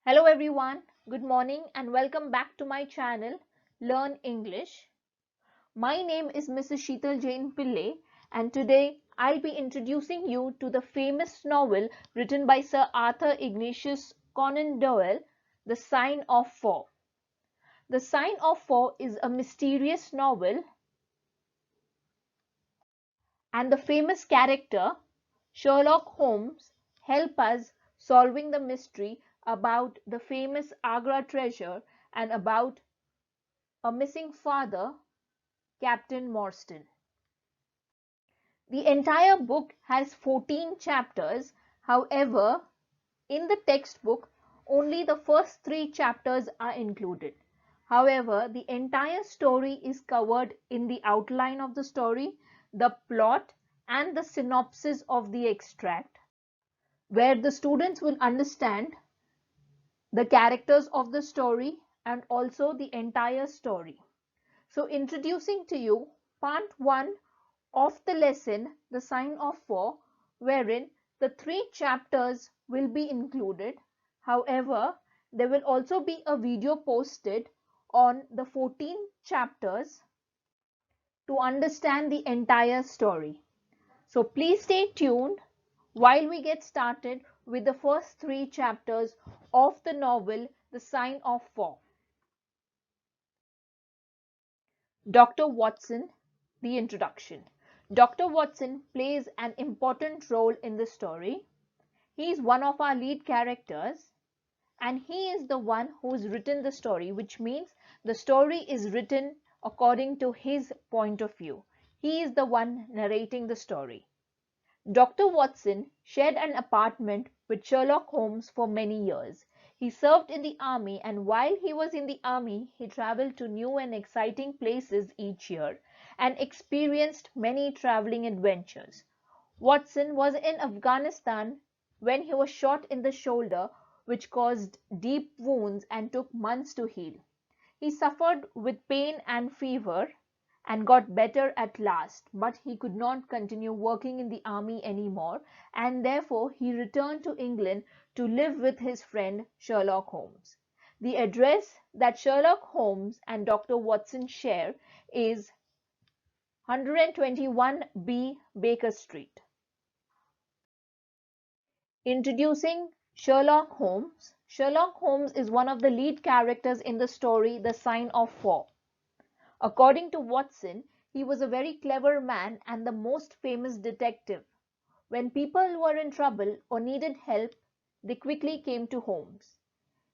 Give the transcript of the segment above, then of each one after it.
Hello everyone, good morning and welcome back to my channel Learn English. My name is Mrs. Sheetal Jain Pillai and today I'll be introducing you to the famous novel written by Sir Arthur Conan Doyle, The Sign of Four. The Sign of Four is a mysterious novel and the famous character Sherlock Holmes help us solving the mystery about the famous Agra treasure and about a missing father, Captain Morstan. The entire book has 14 chapters. However, in the textbook, only the first 3 chapters are included. However, the entire story is covered in the outline of the story, the plot, and the synopsis of the extract, where the students will understand the characters of the story and also the entire story. So, introducing to you part 1 of the lesson, The Sign of Four, wherein the 3 chapters will be included. However, there will also be a video posted on the 14 chapters to understand the entire story. So please stay tuned while we get started with the first 3 chapters of the novel The Sign of Four. Dr. Watson, the introduction. Dr. Watson plays an important role in the story. He is one of our lead characters and he is the one who has written the story, which means the story is written according to his point of view. He is the one narrating the story. Dr. Watson shared an apartment with Sherlock Holmes for many years. He served in the army, and while he was in the army, he traveled to new and exciting places each year and experienced many traveling adventures. Watson was in Afghanistan when he was shot in the shoulder, which caused deep wounds and took months to heal. He suffered with pain and fever and got better at last, but he could not continue working in the army anymore, and therefore he returned to England to live with his friend Sherlock Holmes. The address that Sherlock Holmes and Dr. Watson share is 121B Baker Street. Introducing Sherlock Holmes. Sherlock Holmes is one of the lead characters in the story The Sign of Four. According to Watson, he was a very clever man and the most famous detective. When people were in trouble or needed help, they quickly came to Holmes.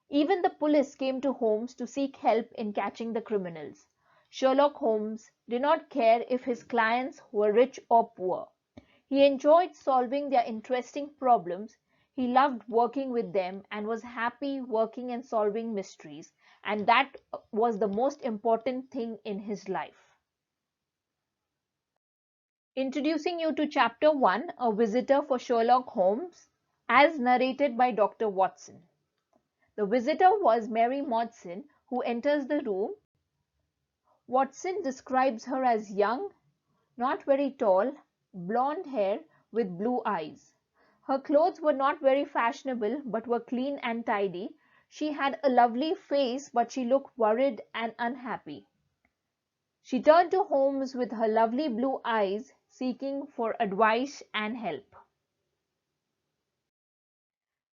Even the police came to Holmes to seek help in catching the criminals. Sherlock Holmes did not care if his clients were rich or poor. He enjoyed solving their interesting problems. He loved working with them and was happy working and solving mysteries, and that was the most important thing in his life. Introducing you to Chapter 1, A Visitor for Sherlock Holmes, as narrated by Dr. Watson. The visitor was Mary Morrison, who enters the room. Watson describes her as young, not very tall, blonde hair with blue eyes. Her clothes were not very fashionable but were clean and tidy. She had a lovely face but she looked worried and unhappy. She turned to Holmes with her lovely blue eyes, seeking for advice and help.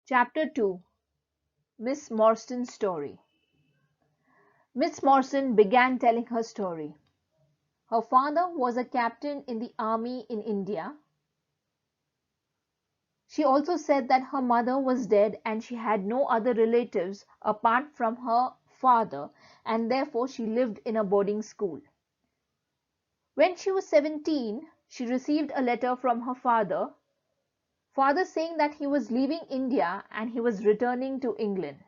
Chapter 2, Miss Morrison's Story. Miss Morrison began telling her story. Her father was a captain in the army in India. She also said that her mother was dead and she had no other relatives apart from her father, and therefore she lived in a boarding school. When she was 17, she received a letter from her father saying that he was leaving India and he was returning to England.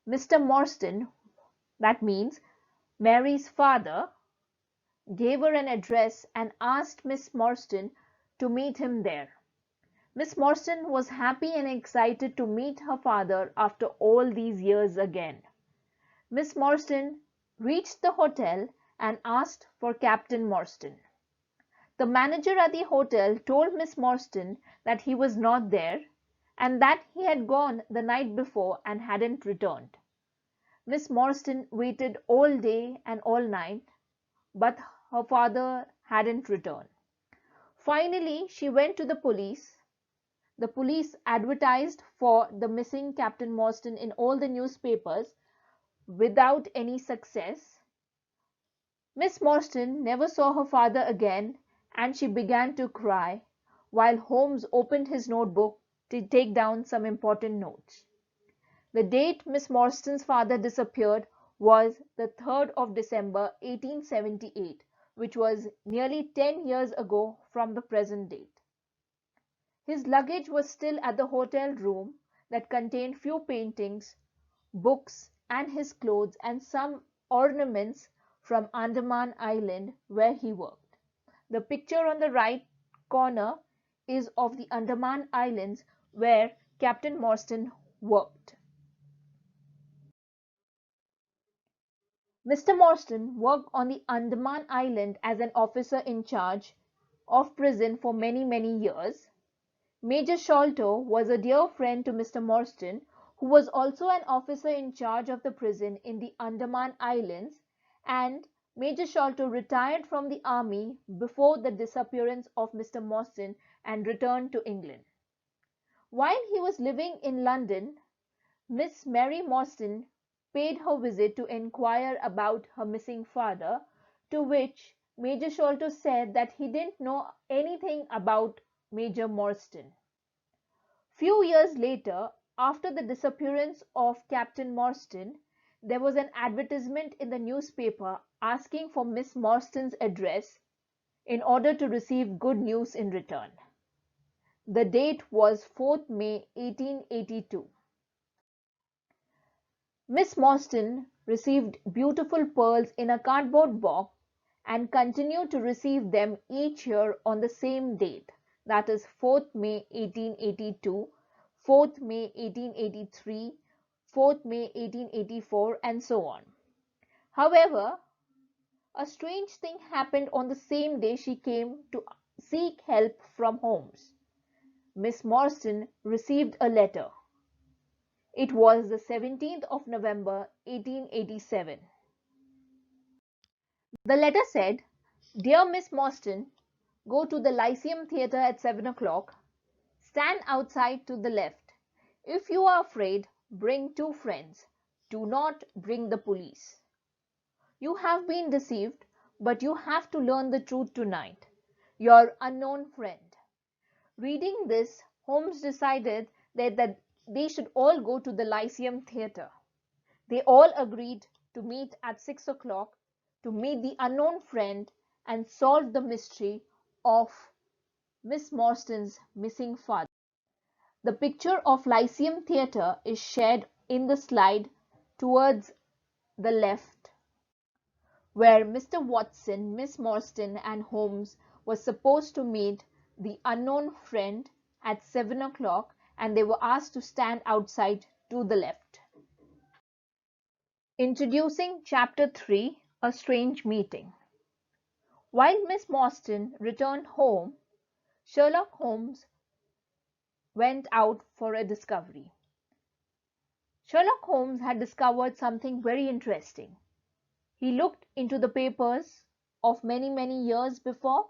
Mr. Morstan, that means Mary's father, gave her an address and asked Miss Morstan to meet him there. Miss Morstan was happy and excited to meet her father after all these years again. Miss Morstan reached the hotel and asked for Captain Morstan. The manager at the hotel told Miss Morstan that he was not there and that he had gone the night before and hadn't returned. Miss Morstan waited all day and all night, but her father hadn't returned. Finally, she went to the police. The police advertised for the missing Captain Morstan in all the newspapers without any success. Miss Morstan never saw her father again, and she began to cry, while Holmes opened his notebook to take down some important notes. The date Miss Morstan's father disappeared was the 3rd of December 1878, which was nearly 10 years ago from the present date. His luggage was still at the hotel room that contained few paintings, books, and his clothes and some ornaments from Andaman Island where he worked. The picture on the right corner is of the Andaman Islands where Captain Morstan worked. Mr. Morstan worked on the Andaman Island as an officer in charge of prison for many, many years. Major Sholto was a dear friend to Mr. Morstan, who was also an officer in charge of the prison in the Andaman Islands, and Major Sholto retired from the army before the disappearance of Mr. Morstan and returned to England. While he was living in London, Miss Mary Morstan paid her visit to inquire about her missing father, to which Major Sholto said that he didn't know anything about Major Morstan. Few years later, after the disappearance of Captain Morstan, there was an advertisement in the newspaper asking for Miss Morstan's address in order to receive good news in return. The date was 4th May 1882. Miss Morstan received beautiful pearls in a cardboard box and continued to receive them each year on the same date, that is 4th May 1882, 4th May 1883, 4th May 1884, and so on. However, a strange thing happened on the same day she came to seek help from Holmes. Miss Morstan received a letter. It was the 17th of November 1887. The letter said, "Dear Miss Morstan, go to the Lyceum Theatre at 7 o'clock. Stand outside to the left. If you are afraid, bring 2 friends. Do not bring the police. You have been deceived, but you have to learn the truth tonight. Your unknown friend." Reading this, Holmes decided that they should all go to the Lyceum Theatre. They all agreed to meet at 6 o'clock to meet the unknown friend and solve the mystery of Miss Morstan's missing father. The picture of Lyceum Theatre is shared in the slide towards the left, where Mr. Watson, Miss Morstan, and Holmes were supposed to meet the unknown friend at 7 o'clock, and they were asked to stand outside to the left. Introducing Chapter 3, A Strange Meeting. While Miss Morstan returned home, Sherlock Holmes went out for a discovery. Sherlock Holmes had discovered something very interesting. He looked into the papers of many, many years before,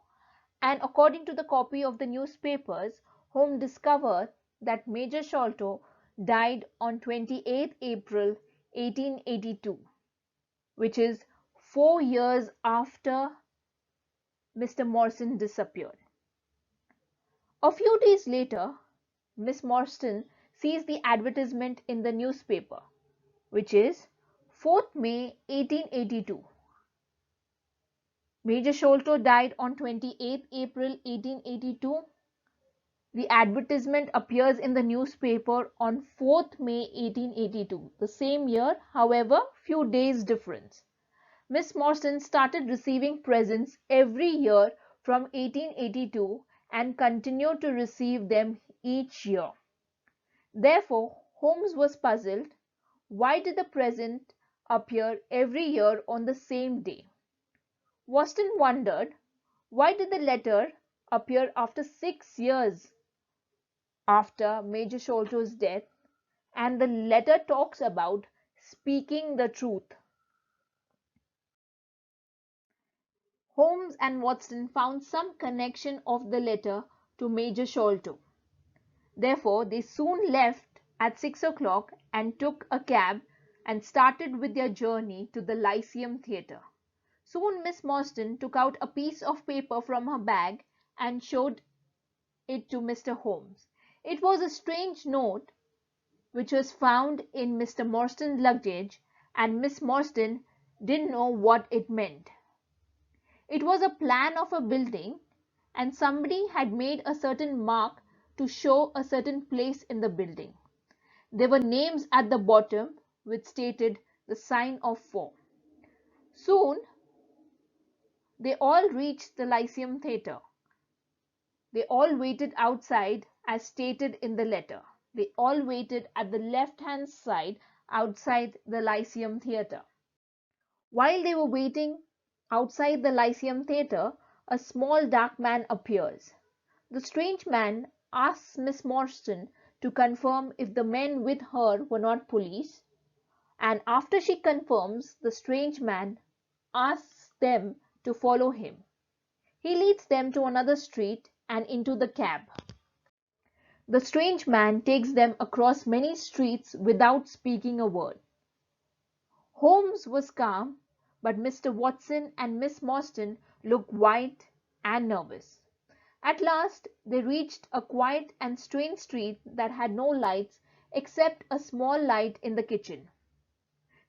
and according to the copy of the newspapers, Holmes discovered that Major Sholto died on 28th April 1882, which is 4 years after Mr. Morstan disappeared. A few days later, Miss Morstan sees the advertisement in the newspaper, which is 4th May 1882. Major Sholto died on 28th April 1882. The advertisement appears in the newspaper on 4th May 1882, the same year, however, few days difference. Miss Morstan started receiving presents every year from 1882 and continued to receive them each year. Therefore, Holmes was puzzled. Why did the present appear every year on the same day? Watson wondered, why did the letter appear after 6 years? after Major Sholto's death, and the letter talks about speaking the truth. Holmes and Watson found some connection of the letter to Major Sholto. Therefore, they soon left at 6 o'clock and took a cab and started with their journey to the Lyceum Theatre. Soon Miss Morstan took out a piece of paper from her bag and showed it to Mr. Holmes. It was a strange note which was found in Mr. Morrison's luggage, and Miss Morstan didn't know what it meant. It was a plan of a building, and somebody had made a certain mark to show a certain place in the building. There were names at the bottom which stated the sign of 4. Soon they all reached the Lyceum Theatre. They all waited outside as stated in the letter. They all waited at the left-hand side outside the Lyceum Theatre. While they were waiting outside the Lyceum Theatre, a small dark man appears. The strange man asks Miss Morstan to confirm if the men with her were not police, and after she confirms, the strange man asks them to follow him. He leads them to another street and into the cab. The strange man takes them across many streets without speaking a word. Holmes was calm, but Mr. Watson and Miss Morstan looked white and nervous. At last they reached a quiet and strange street that had no lights except a small light in the kitchen.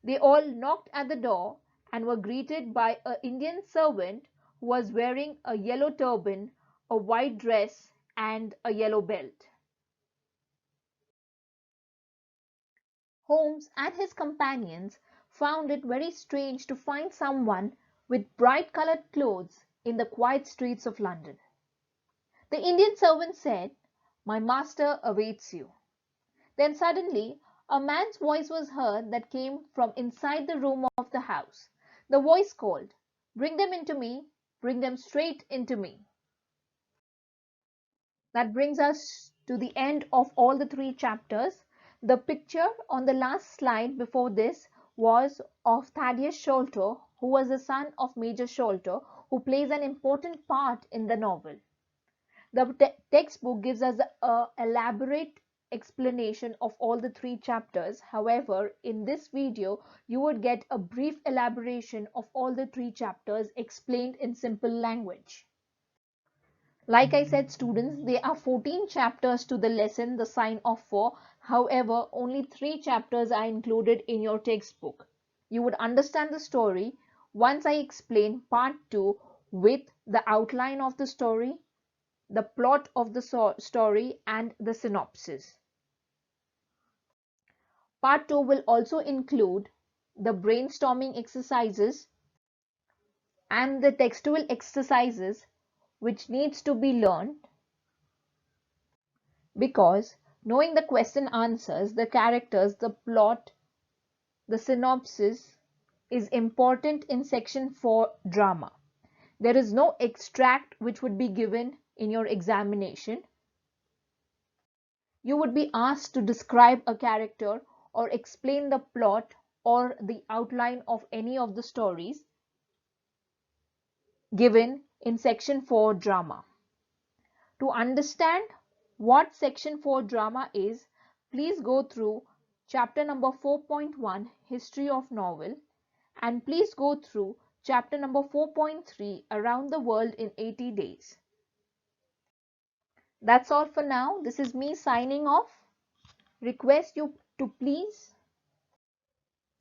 They all knocked at the door and were greeted by an Indian servant who was wearing a yellow turban, a white dress, and a yellow belt. Holmes and his companions found it very strange to find someone with bright coloured clothes in the quiet streets of London. The Indian servant said, "My master awaits you." Then suddenly a man's voice was heard that came from inside the room of the house. The voice called, "Bring them into me, bring them straight into me." That brings us to the end of all the 3 chapters. The picture on the last slide before this was of Thaddeus Sholto, who was the son of Major Sholto, who plays an important part in the novel. The textbook gives us an elaborate explanation of all the 3 chapters. However, in this video, you would get a brief elaboration of all the 3 chapters explained in simple language. Like I said, students, there are 14 chapters to the lesson, The Sign of 4. However, only 3 chapters are included in your textbook. You would understand the story once I explain part 2 with the outline of the story, the plot of the story, and the synopsis. Part 2 will also include the brainstorming exercises and the textual exercises which needs to be learned, because knowing the question answers, the characters, the plot, the synopsis is important in section 4 drama. There is no extract which would be given in your examination. You would be asked to describe a character or explain the plot or the outline of any of the stories given in section 4 drama. To understand what section 4 drama is, please go through chapter number 4.1 History of Novel, and please go through chapter number 4.3 Around the World in 80 Days. That's all for now. This is me signing off. Request you to please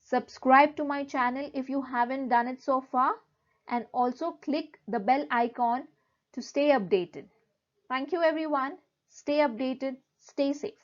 subscribe to my channel if you haven't done it so far, and also click the bell icon to stay updated. Thank you everyone. Stay updated. Stay safe.